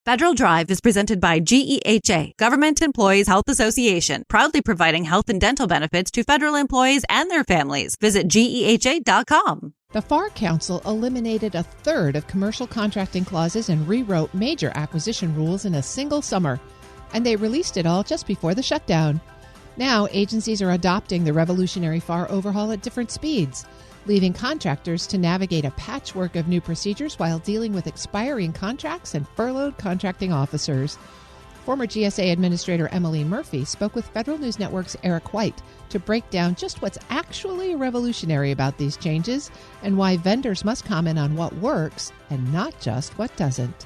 Federal Drive is presented by GEHA, Government Employees Health Association, proudly providing health and dental benefits to federal employees and their families. Visit GEHA.com. The FAR Council eliminated a third of commercial contracting clauses and rewrote major acquisition rules in a single summer, and they released it all just before the shutdown. Now, agencies are adopting the revolutionary FAR overhaul at different speeds, leaving contractors to navigate a patchwork of new procedures while dealing with expiring contracts and furloughed contracting officers. Former GSA Administrator Emily Murphy spoke with Federal News Network's Eric White to break down just what's actually revolutionary about these changes and why vendors must comment on what works and not just what doesn't.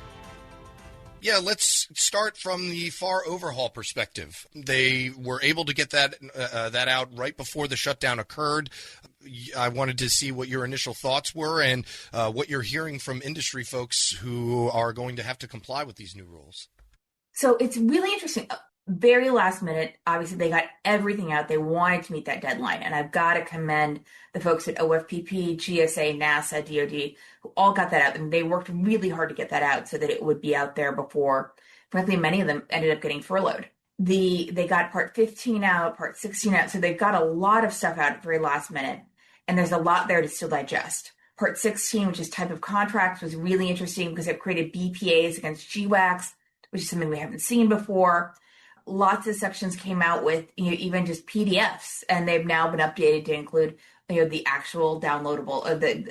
Yeah, let's start from the FAR overhaul perspective. They were able to get that out right before the shutdown occurred. I wanted to see what your initial thoughts were and what you're hearing from industry folks who are going to have to comply with these new rules. So it's really interesting. Very last minute, obviously, they got everything out. They wanted to meet that deadline. And I've got to commend the folks at OFPP, GSA, NASA, DOD, who all got that out. And they worked really hard to get that out so that it would be out there before, frankly, many of them ended up getting furloughed. They got Part 15 out, Part 16 out. So they've got a lot of stuff out at the very last minute. And there's a lot there to still digest. Part 16, which is type of contracts, was really interesting because it created BPAs against GWACs, which is something we haven't seen before. Lots of sections came out with even just PDFs, and they've now been updated to include the actual downloadable,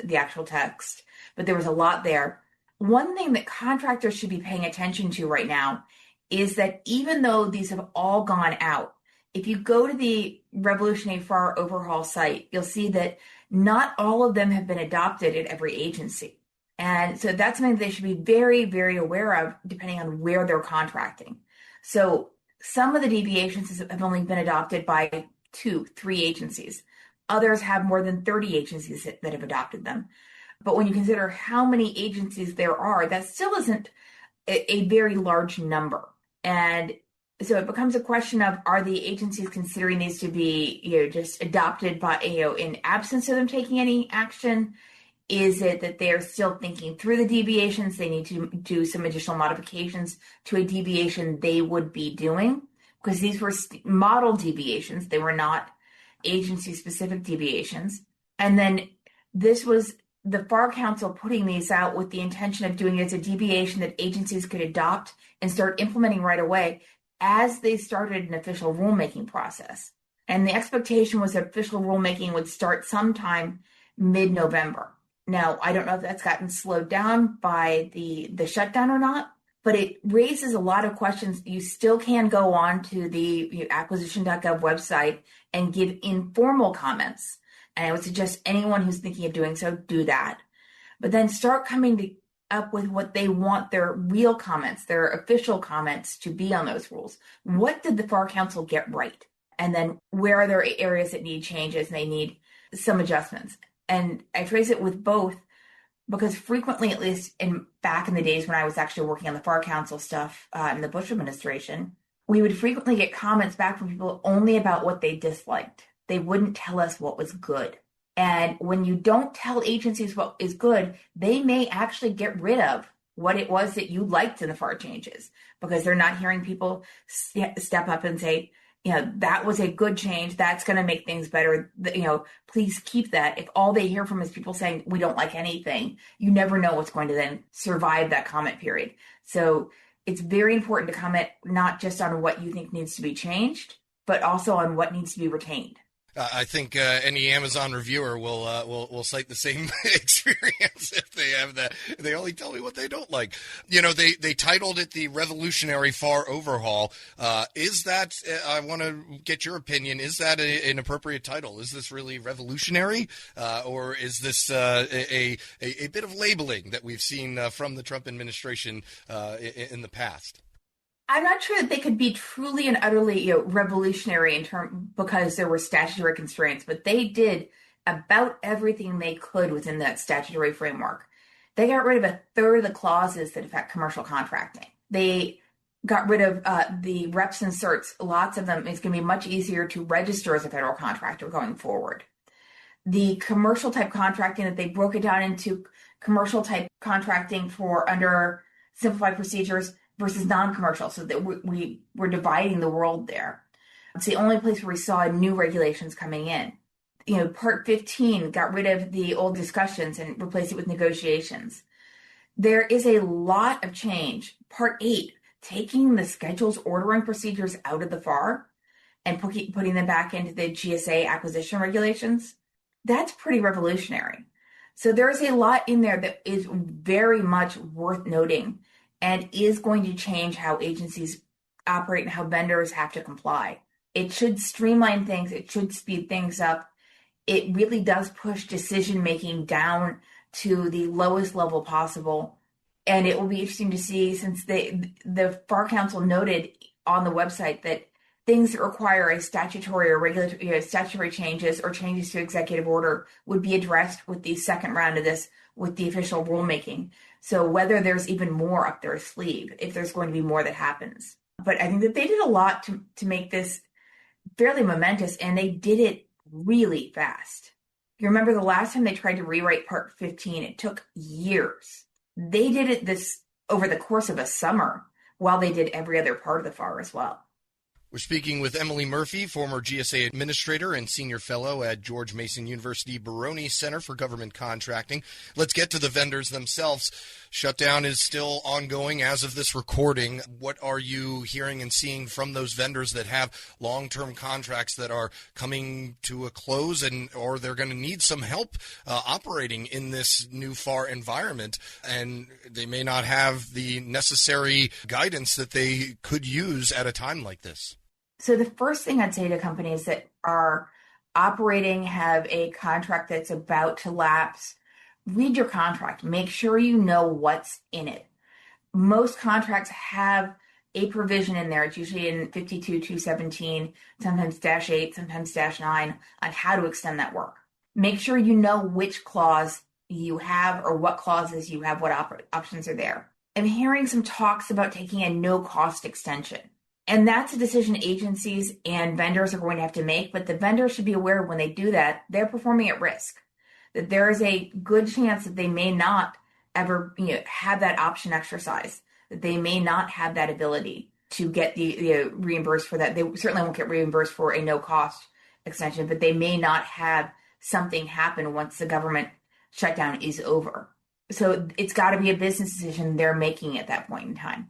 the actual text. But there was a lot there. One thing that contractors should be paying attention to right now is that even though these have all gone out, if you go to the Revolutionary FAR Overhaul site, you'll see that not all of them have been adopted at every agency. And so that's something they should be very, very aware of depending on where they're contracting. So some of the deviations have only been adopted by 2-3 agencies. Others have more than 30 agencies that have adopted them. But when you consider how many agencies there are, that still isn't a very large number. And so it becomes a question of, are the agencies considering these to be, just adopted by, in absence of them taking any action? Is it that they're still thinking through the deviations? They need to do some additional modifications to a deviation they would be doing, because these were model deviations. They were not agency-specific deviations. And then this was the FAR Council putting these out with the intention of doing it as a deviation that agencies could adopt and start implementing right away as they started an official rulemaking process. And the expectation was that official rulemaking would start sometime mid-November. Now, I don't know if that's gotten slowed down by the shutdown or not, but it raises a lot of questions. You still can go on to the acquisition.gov website and give informal comments. And I would suggest anyone who's thinking of doing so, do that. But then start coming up with what they want their real comments, their official comments to be on those rules. What did the FAR Council get right? And then where are there areas that need changes and they need some adjustments? And I trace it with both because frequently, at least back in the days when I was actually working on the FAR Council stuff in the Bush administration, we would frequently get comments back from people only about what they disliked. They wouldn't tell us what was good. And when you don't tell agencies what is good, they may actually get rid of what it was that you liked in the FAR changes because they're not hearing people step up and say, that was a good change. That's going to make things better. Please keep that. If all they hear from is people saying we don't like anything, you never know what's going to then survive that comment period. So it's very important to comment not just on what you think needs to be changed, but also on what needs to be retained. I think any Amazon reviewer will cite the same experience if they have that. They only tell me what they don't like. They titled it the Revolutionary FAR Overhaul. Is that, I want to get your opinion, is that an appropriate title? Is this really revolutionary? Or is this a bit of labeling that we've seen from the Trump administration in the past? I'm not sure that they could be truly and utterly revolutionary because there were statutory constraints, but they did about everything they could within that statutory framework. They got rid of a third of the clauses that affect commercial contracting. They got rid of the reps and certs. Lots of them. It's going to be much easier to register as a federal contractor going forward. The commercial type contracting that they broke it down into commercial type contracting for under simplified procedures versus non-commercial, so that we're dividing the world there. It's the only place where we saw new regulations coming in. Part 15 got rid of the old discussions and replaced it with negotiations. There is a lot of change. Part 8, taking the schedules ordering procedures out of the FAR and putting them back into the GSA acquisition regulations. That's pretty revolutionary. So there's a lot in there that is very much worth noting and is going to change how agencies operate and how vendors have to comply. It should streamline things. It should speed things up. It really does push decision-making down to the lowest level possible. And it will be interesting to see, since the FAR Council noted on the website that things that require a statutory or regulatory statutory changes or changes to executive order would be addressed with the second round of this, with the official rulemaking. So whether there's even more up their sleeve, if there's going to be more that happens. But I think that they did a lot to make this fairly momentous, and they did it really fast. You remember the last time they tried to rewrite Part 15, it took years. They did it this over the course of a summer, while they did every other part of the FAR as well. We're speaking with Emily Murphy, former GSA Administrator and Senior Fellow at George Mason University Baroni Center for Government Contracting. Let's get to the vendors themselves. Shutdown is still ongoing as of this recording. What are you hearing and seeing from those vendors that have long-term contracts that are coming to a close, or they're going to need some help operating in this new FAR environment, and they may not have the necessary guidance that they could use at a time like this? So the first thing I'd say to companies that are operating, have a contract that's about to lapse, read your contract. Make sure you know what's in it. Most contracts have a provision in there. It's usually in 52-217, sometimes -8, sometimes -9, on how to extend that work. Make sure you know which clause you have or what clauses you have, what options are there. I'm hearing some talks about taking a no-cost extension. And that's a decision agencies and vendors are going to have to make, but the vendors should be aware when they do that, they're performing at risk. That there is a good chance that they may not ever have that option exercised, that they may not have that ability to get the reimbursed for that. They certainly won't get reimbursed for a no-cost extension, but they may not have something happen once the government shutdown is over. So it's got to be a business decision they're making at that point in time.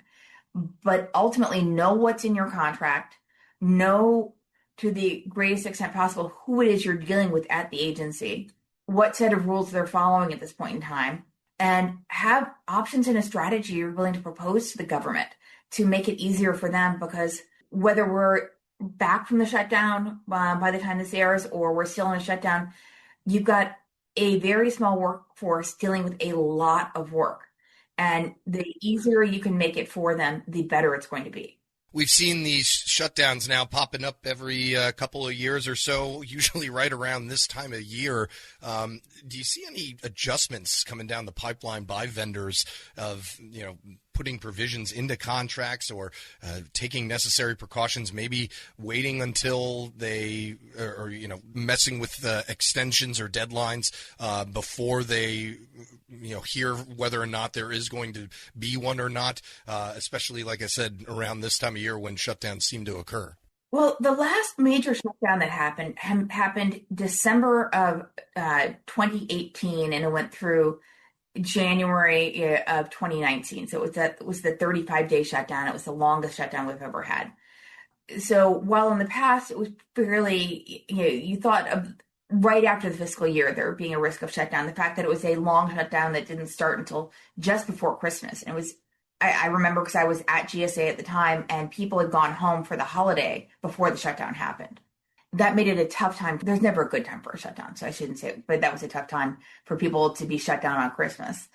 But ultimately, know what's in your contract, know to the greatest extent possible who it is you're dealing with at the agency, what set of rules they're following at this point in time, and have options and a strategy you're willing to propose to the government to make it easier for them, because whether we're back from the shutdown by the time this airs or we're still in a shutdown, you've got a very small workforce dealing with a lot of work. And the easier you can make it for them, the better it's going to be. We've seen these shutdowns now popping up every couple of years or so, usually right around this time of year. Do you see any adjustments coming down the pipeline by vendors of, putting provisions into contracts or taking necessary precautions, maybe waiting until they or messing with extensions or deadlines before they hear whether or not there is going to be one or not, especially, like I said, around this time of year when shutdowns seem to occur? Well, the last major shutdown that happened December of 2018, and it went through January of 2019. So it was the 35-day shutdown. It was the longest shutdown we've ever had. So while in the past it was fairly, you thought of right after the fiscal year there being a risk of shutdown, the fact that it was a long shutdown that didn't start until just before Christmas. And it was, I remember because I was at GSA at the time and people had gone home for the holiday before the shutdown happened. That made it a tough time. There's never a good time for a shutdown, so I shouldn't say it, but that was a tough time for people to be shut down on Christmas.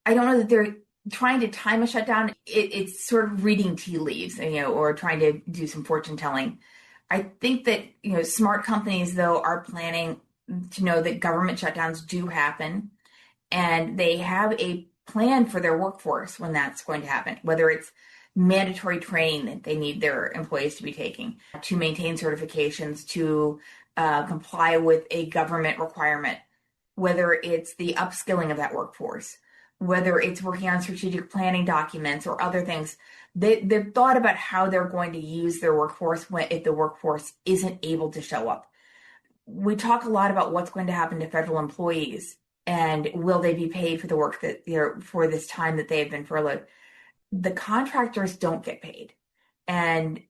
I don't know that they're trying to time a shutdown. It's sort of reading tea leaves, or trying to do some fortune telling. I think that, smart companies, though, are planning to know that government shutdowns do happen, and they have a plan for their workforce when that's going to happen, whether it's mandatory training that they need their employees to be taking, to maintain certifications, to comply with a government requirement, whether it's the upskilling of that workforce, whether it's working on strategic planning documents or other things, they've thought about how they're going to use their workforce if the workforce isn't able to show up. We talk a lot about what's going to happen to federal employees and will they be paid for the work that for this time that they have been furloughed. The contractors don't get paid, and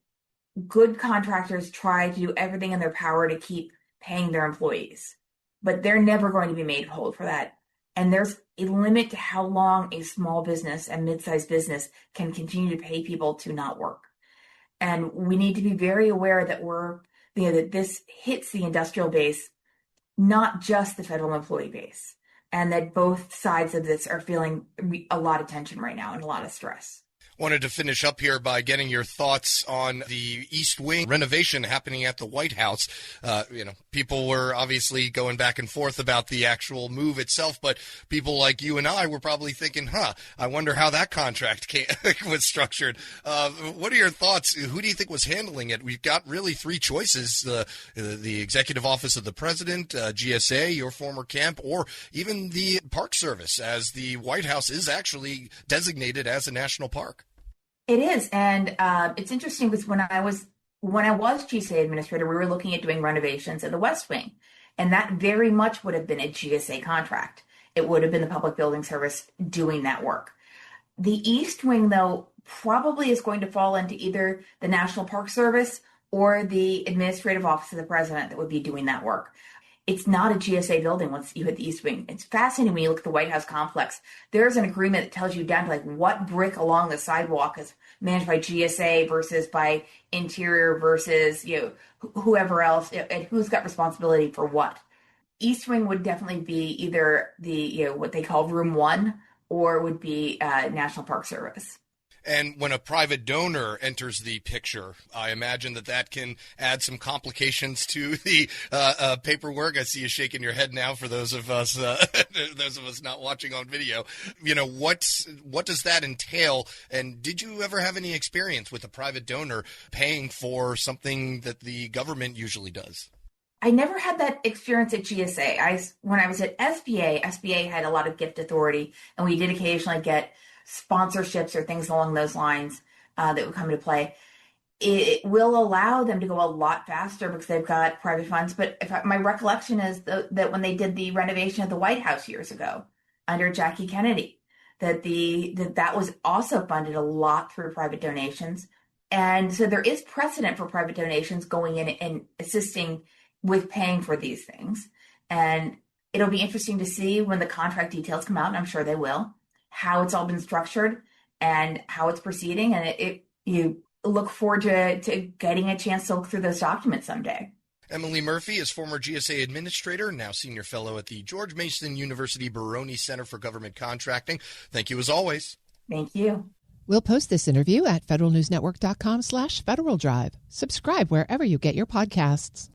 good contractors try to do everything in their power to keep paying their employees, but they're never going to be made whole for that. And there's a limit to how long a small business and mid-sized business can continue to pay people to not work. And we need to be very aware that that this hits the industrial base, not just the federal employee base, and that both sides of this are feeling a lot of tension right now and a lot of stress. Wanted to finish up here by getting your thoughts on the East Wing renovation happening at the White House. People were obviously going back and forth about the actual move itself, but people like you and I were probably thinking, I wonder how that contract was structured. What are your thoughts? Who do you think was handling it? We've got really three choices, the Executive Office of the President, GSA, your former camp, or even the Park Service, as the White House is actually designated as a national park. It is, and it's interesting because when I was GSA administrator, we were looking at doing renovations in the West Wing, and that very much would have been a GSA contract. It would have been the Public Building Service doing that work. The East Wing, though, probably is going to fall into either the National Park Service or the Administrative Office of the President that would be doing that work. It's not a GSA building once you hit the East Wing. It's fascinating when you look at the White House complex. There's an agreement that tells you down to what brick along the sidewalk is managed by GSA versus by Interior versus whoever else, and who's got responsibility for what. East Wing would definitely be either the what they call Room 1 or would be National Park Service. And when a private donor enters the picture, I imagine that can add some complications to the paperwork. I see you shaking your head now for those of us not watching on video. What does that entail? And did you ever have any experience with a private donor paying for something that the government usually does? I never had that experience at GSA. When I was at SBA had a lot of gift authority, and we did occasionally get sponsorships or things along those lines that would come into play. It will allow them to go a lot faster because they've got private funds. But my recollection is that when they did the renovation of the White House years ago under Jackie Kennedy, that was also funded a lot through private donations. And so there is precedent for private donations going in and assisting with paying for these things. And it'll be interesting to see when the contract details come out, and I'm sure they will, how it's all been structured and how it's proceeding. And you look forward to getting a chance to look through those documents someday. Emily Murphy is former GSA Administrator, now Senior Fellow at the George Mason University Baroni Center for Government Contracting. Thank you as always. Thank you. We'll post this interview at federalnewsnetwork.com/Federal Drive. Subscribe wherever you get your podcasts.